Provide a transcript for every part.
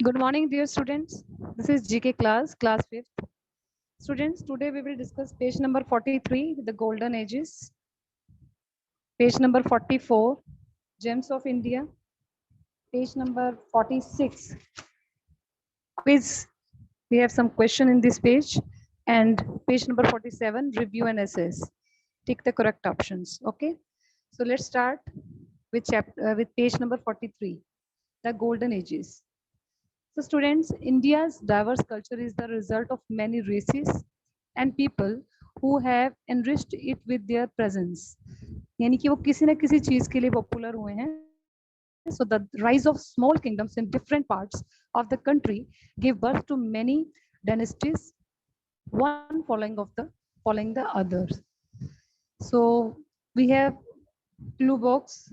Good morning, dear students. This is GK class, class 5th. Students, today we will discuss page number 43, the golden ages. Page number 44, gems of India. Page number 46, quiz. We have some question in this page. And page number 47, review and assess. Tick the correct options. Okay. So let's start with with page number 43, the golden ages. So students, India's diverse culture is the result of many races and people who have enriched it with their presence. यानी कि वो किसी न किसी चीज के लिए popular हुए हैं. So the rise of small kingdoms in different parts of the country gave birth to many dynasties, one following the others. So we have clue box.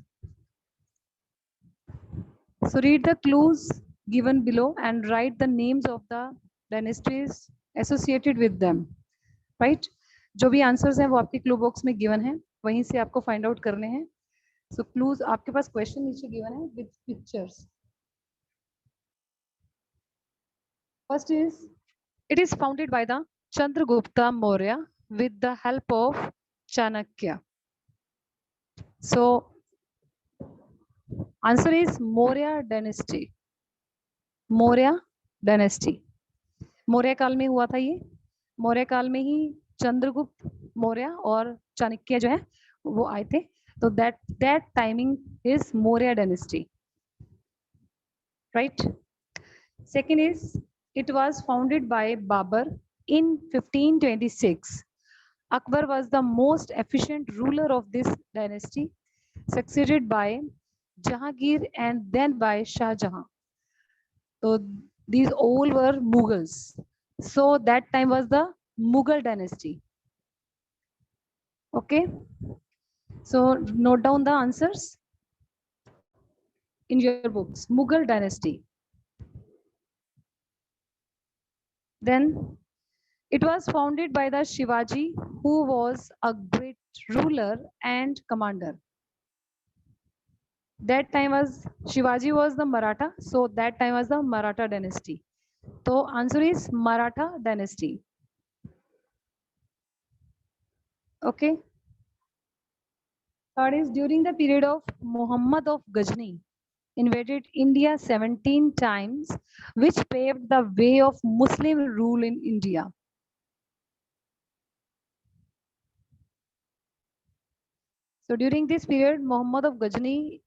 So read the clues given below and write the names of the dynasties associated with them. Right? जो भी answers हैं वो आपके clue box में given है, वहीं से आपको फाइंड आउट करने हैं. सो क्लूज आपके पास क्वेश्चन नीचे गिवन है with pictures. First is it is founded by the Chandragupta Maurya with the help of Chanakya. So answer is Maurya dynasty. Maurya dynasty. Maurya काल में हुआ था ये. मौर्य काल में ही चंद्रगुप्त मौर्य और चाणक्य जो है वो आए थे. तो that timing is Maurya dynasty. Right? Second is it was founded by Babur in 1526. Akbar was the most efficient ruler of this dynasty, succeeded by Jahangir and then by Shah Jahan. So these all were Mughals. So that time was the Mughal dynasty. Okay. So note down the answers in your books. Mughal dynasty. Then it was founded by the Shivaji, who was a great ruler and commander. That time was Shivaji was the Maratha, so that time was the Maratha dynasty. So answer is Maratha dynasty. Okay. Third is during the period of Muhammad of Ghazni invaded India 17 times, which paved the way of Muslim rule in India. So during this period, Muhammad of Ghazni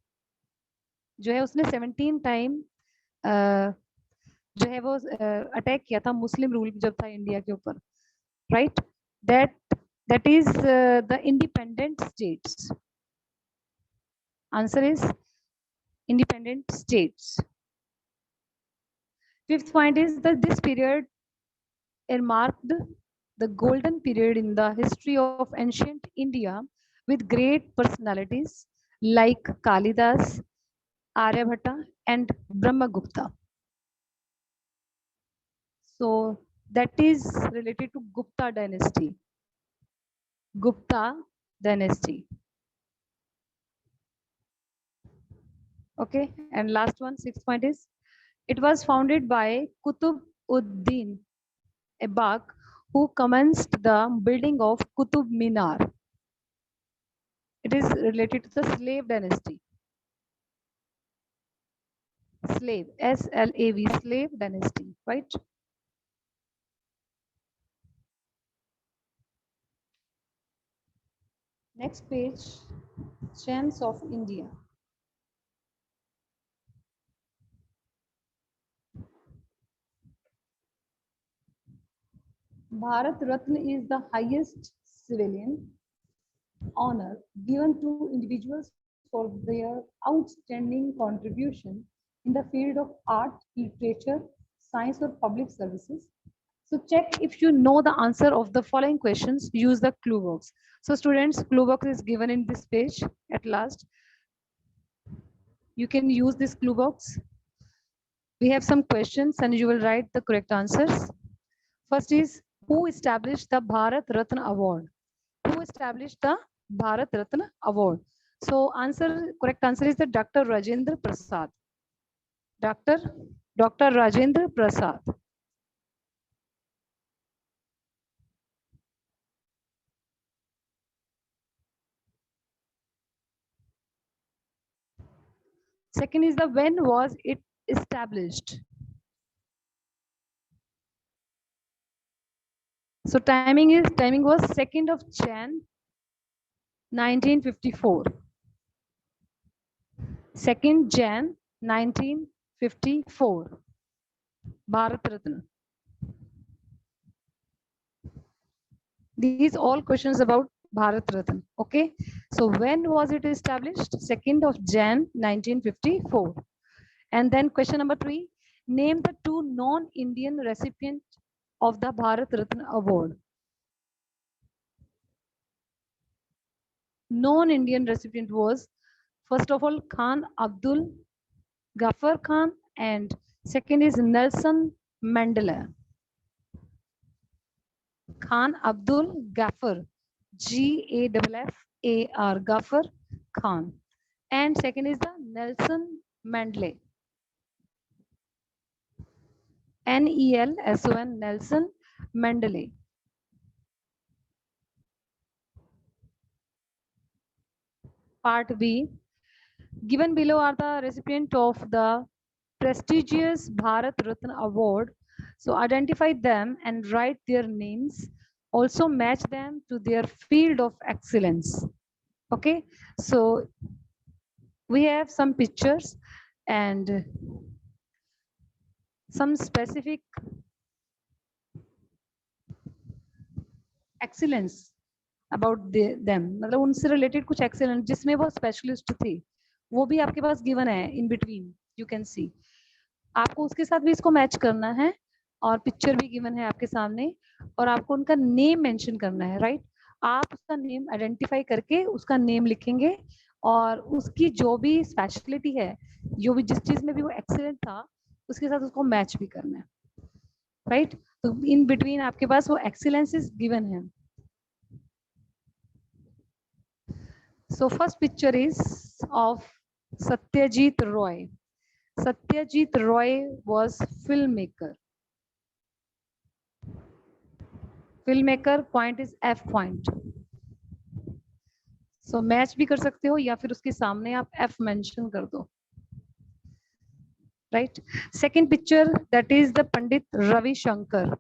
जो है उसने 17 time जो है वो attack किया था मुस्लिम rule जब था इंडिया के ऊपर. Right? That is the independent states. Answer is independent states. Fifth point is that this period marked the golden period in the history of ancient India with great personalities like Kalidas, Aryabhatta and Brahmagupta. So that is related to Gupta dynasty. Gupta dynasty. Okay, and last one, sixth point is it was founded by Qutb ud-Din Aibak, who commenced the building of Qutub Minar. It is related to the slave dynasty. Slave, S-L-A-V, slave dynasty, right? Next page, gems of India. Bharat Ratna is the highest civilian honor given to individuals for their outstanding contribution in the field of art, literature, science, or public services. So check if you know the answer of the following questions, use the clue box. So students, clue box is given in this page at last. You can use this clue box. We have some questions and you will write the correct answers. First is, who established the Bharat Ratna Award? Who established the Bharat Ratna Award? So correct answer is the Dr. Rajendra Prasad. Dr. Dr. Rajendra Prasad. Second is the when was it established? So timing was 2nd of Jan 1954. 2nd Jan 1954. Bharat Ratna. These all questions about Bharat Ratna. Okay. So when was it established? 2nd of Jan 1954. And then question number 3. Name the 2 non-Indian recipients of the Bharat Ratna Award. Non-Indian recipient was, first of all, Khan Abdul Ghaffar Khan, and second is Nelson Mandela. Khan Abdul Ghaffar, Gaffar, Ghaffar Khan, and second is the Nelson Mandela, Nelson, Nelson Mandela. Part B. Given below are the recipient of the prestigious Bharat Ratna Award. So identify them and write their names. Also match them to their field of excellence. Okay, so we have some pictures and some specific excellence about them. मतलब उनसे related कुछ excellence जिसमें वो specialist थे वो भी आपके पास given है in between. You can see. आपको उसके साथ भी इसको मैच करना है और पिक्चर भी गिवन है आपके सामने और आपको उनका नेम मेंशन करना है, राइट? आप उसका नेम आइडेंटिफाई करके उसका नेम लिखेंगे और उसकी जो भी स्पेशलिटी है, जो भी जिस चीज में भी वो एक्सीलेंट था, उसके साथ उसको मैच भी करना है, राइट? तो इन बिटवीन आपके पास वो एक्सीलेंसेस गिवन है. So first picture is of Satyajit Roy. Satyajit Roy was filmmaker. Filmmaker point is F point. So match भी कर सकते हो या फिर उसके सामने आप F मेंशन कर दो. Right? Second picture, that is the Pandit Ravi Shankar.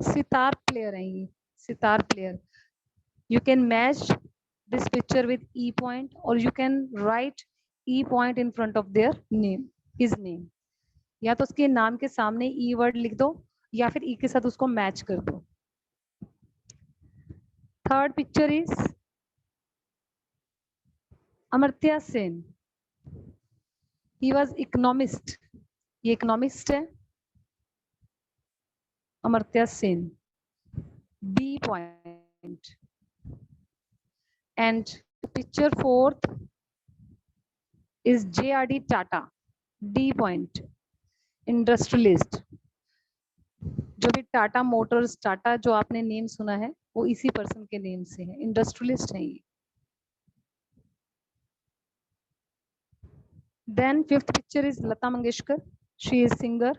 Sitar player है ये. Sitar player. You can match this picture with E point or you can write E point in front of their name, his name. या तो उसके नाम के सामने E word लिख दो या फिर E के साथ उसको मैच कर दो. Third picture is Amartya Sen. He was economist. ये economist है. Amartya Sen. B point. And picture fourth is J.R.D. Tata. D point. Industrialist. जो भी टाटा मोटर्स, टाटा जो आपने नेम सुना है वो इसी पर्सन के नेम से है. इंडस्ट्रियलिस्ट है ये. Then fifth picture is Lata Mangeshkar. She is singer.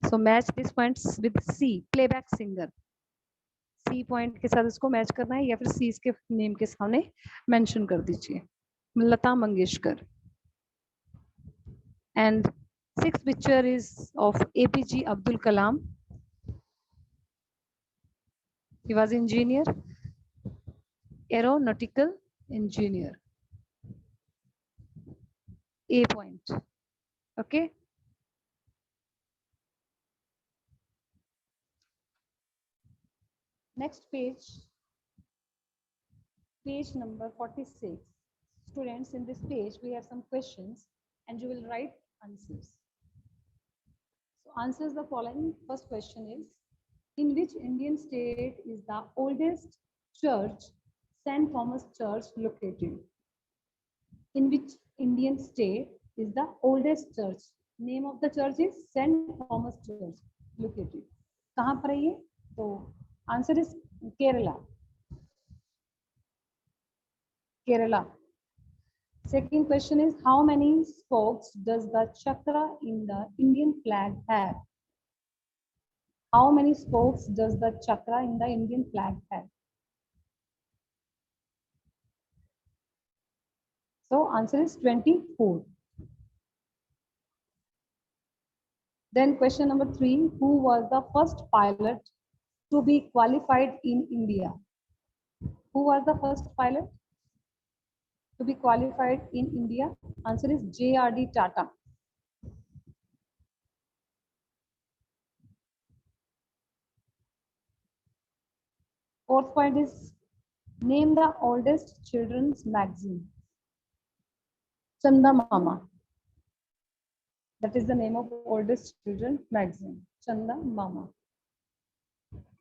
So match these points with C, playback singer. C point के साथ इसको मैच करना है या फिर C इसके नेम के सामने मेंशन कर दीजिए. Lata Mangeshkar. And sixth picture is of APJ Abdul Kalam. He was engineer, aeronautical engineer. A point. Okay. Next page, page number 46. Students, in this page, we have some questions and you will write answers. So answers the following. First question is, in which Indian state is the oldest church, St. Thomas Church, located? In which Indian state is the oldest church? Name of the church is St. Thomas Church, located. कहाँ पर है ये? तो answer is Kerala. Kerala. Second question is, how many spokes does the chakra in the Indian flag have? How many spokes does the chakra in the Indian flag have? So answer is 24. Then question number 3, who was the first pilot to be qualified in India? Who was the first pilot to be qualified in India? Answer is J.R.D. Tata. Fourth point is, name the oldest children's magazine. Chanda Mama. That is the name of oldest children's magazine. Chanda Mama.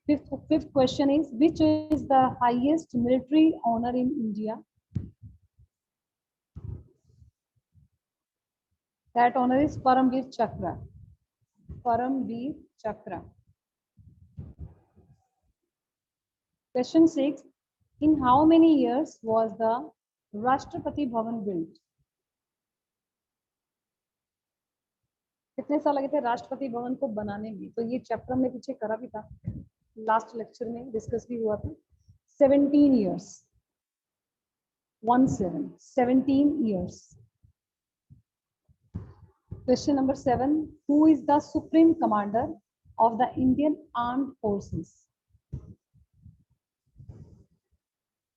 Fifth question is, which is the highest military honor in India? That honor is Paramveer Chakra. Paramveer Chakra. Question 6. In how many years was the Rashtrapati Bhavan built? कितने साल लगे थे राष्ट्रपति भवन को बनाने में? तो ये chapter में पीछे करा भी था, लास्ट लेक्चर में डिस्कस भी हुआ था. 17 years. 17 years. Question number 7. Who is the Supreme Commander of the Indian Armed Forces?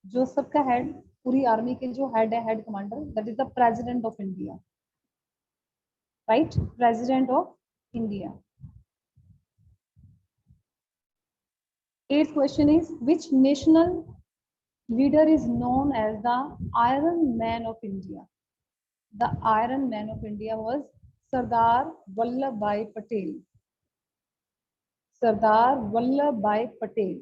जो सबका हेड, पूरी आर्मी के जो हेड है, head commander, that is the president of India. Right, president of India. Eighth question is, which national leader is known as the Iron Man of India? The Iron Man of India was Sardar Vallabhbhai Patel. Sardar Vallabhbhai Patel.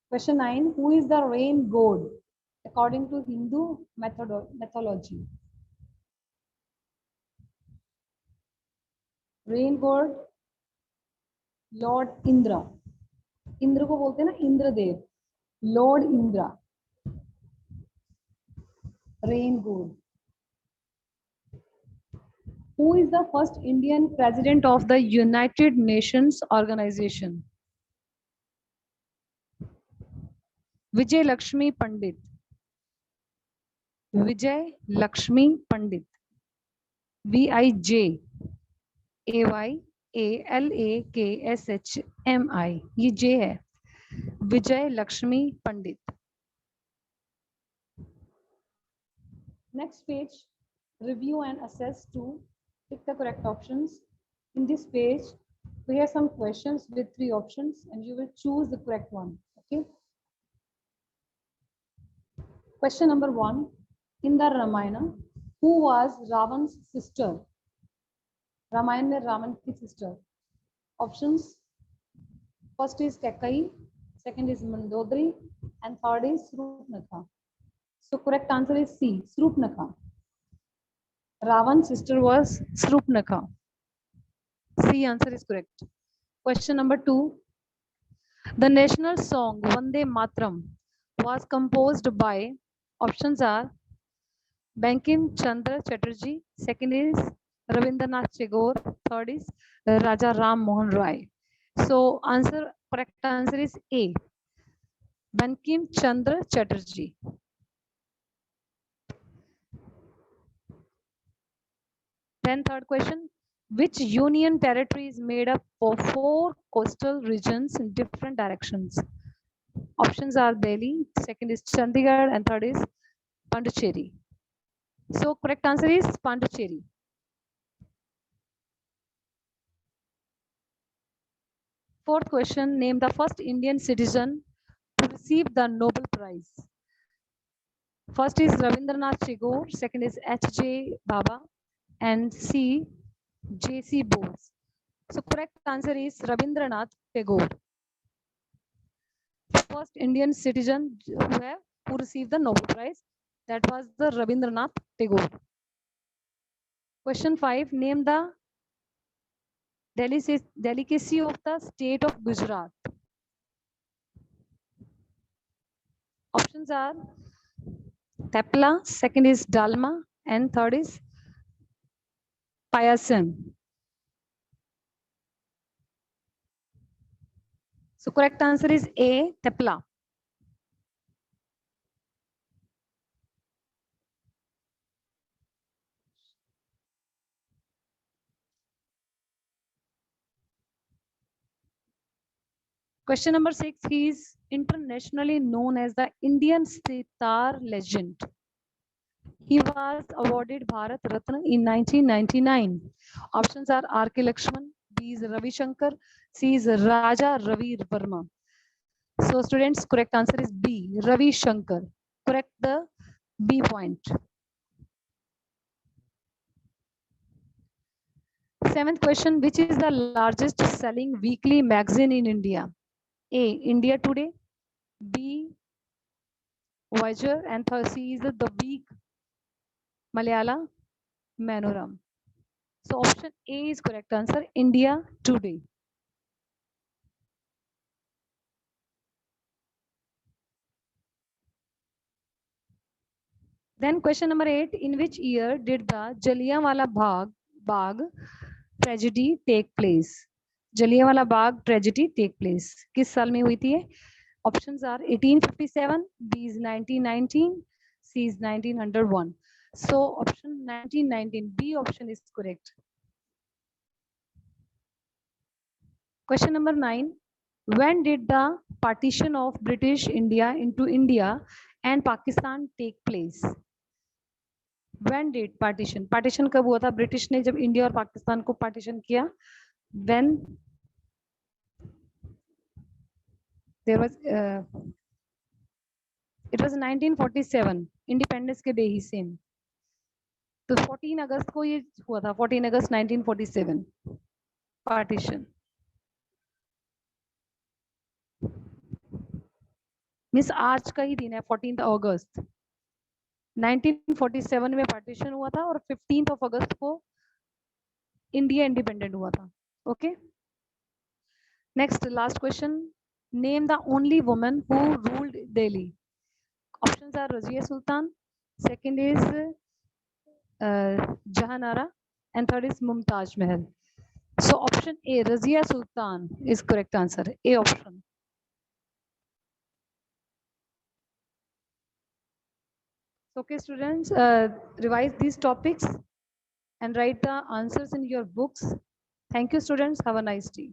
Question 9. Who is the rain god according to Hindu mythology? Rain god Lord Indra. Indra को बोलते हैं ना Indradev, Lord Indira, rain God. Who is the first Indian president of the United Nations organization? Vijay Lakshmi Pandit. Vijay Lakshmi Pandit. VIJAYALAKSHMI. ये J है. Vijay Lakshmi Pandit. Next page, review and assess to pick the correct options. In this page, we have some questions with 3 options and you will choose the correct one. Okay. Question number 1. In the Ramayana, who was Ravan's sister? Ramayana में रावण की sister. Options. First is Kekai, second is Mandodari, and third is Srupnakha. So correct answer is C, Srupnakha. Ravan's sister was Srupnakha. C answer is correct. Question number 2. The national song Vande Mataram was composed by, options are Bankim Chandra Chatterjee, second is Rabindranath Tagore, third is Raja Ram Mohan Roy. So correct answer is A, Bankim Chandra Chatterjee. Then third question, which union territory is made up of 4 coastal regions in different directions? Options are Delhi, second is Chandigarh, and third is Pondicherry. So correct answer is Pondicherry. Fourth question, name the first Indian citizen to receive the Nobel Prize. First is Rabindranath Tagore, second is H.J. Baba, and C, J.C. Bose. So correct answer is Rabindranath Tagore. First Indian citizen who received the Nobel Prize, that was the Rabindranath Tagore. Question 5, name the delicacy of the state of Gujarat. Options are Tepla, second is Dalma, and third is Payasam. So correct answer is A, Tepla. Question number 6, he is internationally known as the Indian sitar legend. He was awarded Bharat Ratna in 1999. Options are R.K. Lakshman, B is Ravi Shankar, C is Raja Ravi Verma. So students, correct answer is B, Ravi Shankar. Correct the B point. Seventh question, which is the largest selling weekly magazine in India? A, India Today, B, Voyager, and third C is the Week Malayala Manoram. So option A is correct answer, India Today. Then question number 8, in which year did the Jallianwala Bagh tragedy take place? Jallianwala Bagh tragedy take place. किस साल में हुई थी ये? Options are 1857, B is 1919, C is 1901. So option 1919, B option is correct. Question number 9, when did the partition of British India into India and Pakistan take place? When did partition? Partition कब हुआ था? British ने जब India और पाकिस्तान को partition किया. When there was it was 1947 independence के day ही same. तो 14 अगस्त को ये हुआ था. 14 अगस्त 1947 पार्टीशन. मिस आज का ही दिन है 14 अगस्त 1947 में पार्टीशन हुआ था और 15 अगस्त को इंडिया इंडिपेंडेंट हुआ था. Okay, next last question, name the only woman who ruled Delhi. Options are Razia Sultan, second is Jahanara, and third is Mumtaz Mahal. So option A Razia Sultan is correct answer. A option. Okay students, revise these topics and write the answers in your books. Thank you students, have a nice day.